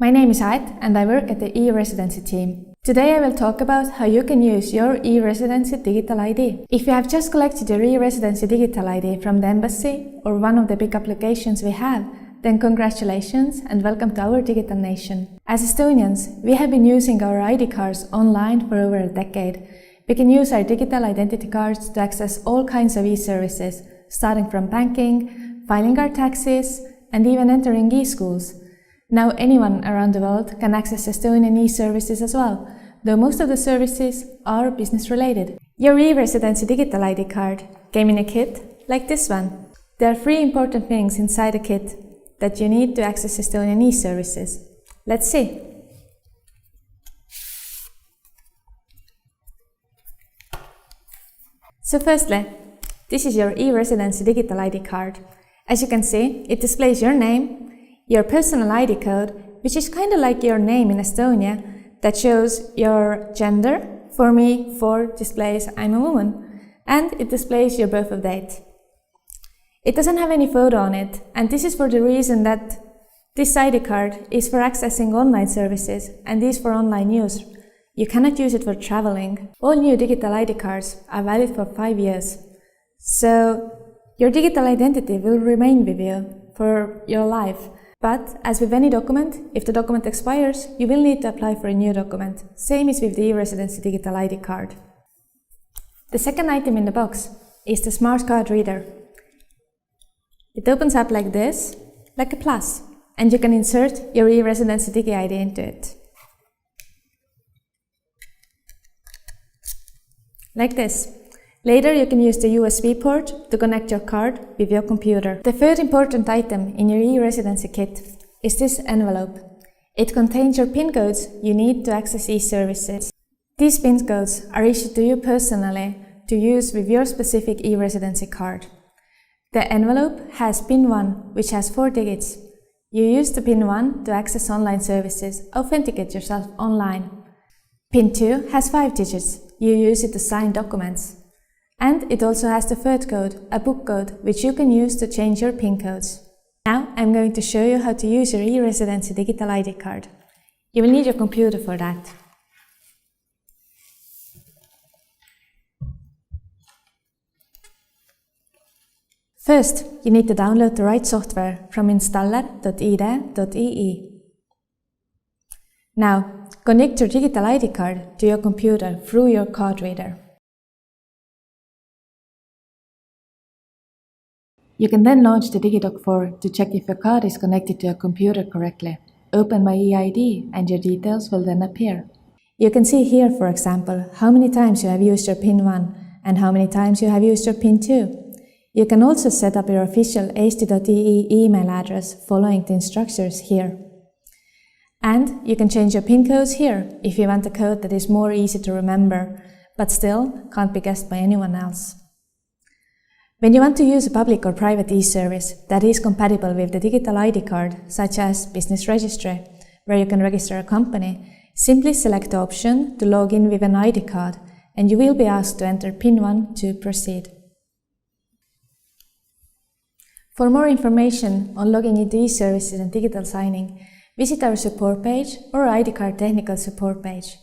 My name is Ait and I work at the e-Residency team. Today I will talk about how you can use your e-Residency digital ID. If you have just collected your e-Residency digital ID from the embassy or one of the big applications we have, then congratulations and welcome to our digital nation. As Estonians, we have been using our ID cards online for over a decade. We can use our digital identity cards to access all kinds of e-services, starting from banking, filing our taxes, and even entering e-schools. Now anyone around the world can access Estonian e-services as well, though most of the services are business-related. Your e-Residency digital ID card came in a kit like this one. There are 3 important things inside the kit that you need to access Estonian e-services. Let's see. So firstly, this is your e-Residency digital ID card. As you can see, it displays your name, your personal ID code, which is kind of like your name in Estonia, that shows your gender. For me, 4 displays I'm a woman, and it displays your birth date. It doesn't have any photo on it, and this is for the reason that this ID card is for accessing online services and is for online use. You cannot use it for traveling. All new digital ID cards are valid for 5 years. So your digital identity will remain with you for your life. But as with any document, if the document expires, you will need to apply for a new document. Same is with the e-Residency digital ID card. The second item in the box is the smart card reader. It opens up like this, like a plus, and you can insert your e-Residency Digi ID into it. Like this. Later you can use the USB port to connect your card with your computer. The third important item in your e-Residency kit is this envelope. It contains your PIN codes you need to access e-services. These PIN codes are issued to you personally to use with your specific e-Residency card. The envelope has PIN 1, which has 4 digits. You use the PIN 1 to access online services, authenticate yourself online. PIN 2 has 5 digits. You use it to sign documents. And it also has the third code, a book code, which you can use to change your PIN codes. Now I'm going to show you how to use your e-Residency digital ID card. You will need your computer for that. First, you need to download the right software from installer.ide.ee. Now, connect your digital ID card to your computer through your card reader. You can then launch the DigiDoc 4 to check if your card is connected to your computer correctly. Open My eID and your details will then appear. You can see here, for example, how many times you have used your PIN 1 and how many times you have used your PIN 2. You can also set up your official asti.ee email address following the instructions here. And you can change your PIN codes here if you want a code that is more easy to remember, but still can't be guessed by anyone else. When you want to use a public or private e-service that is compatible with the digital ID card, such as business registry, where you can register a company, simply select the option to log in with an ID card and you will be asked to enter PIN 1 to proceed. For more information on logging into e-services and digital signing, visit our support page or ID card technical support page.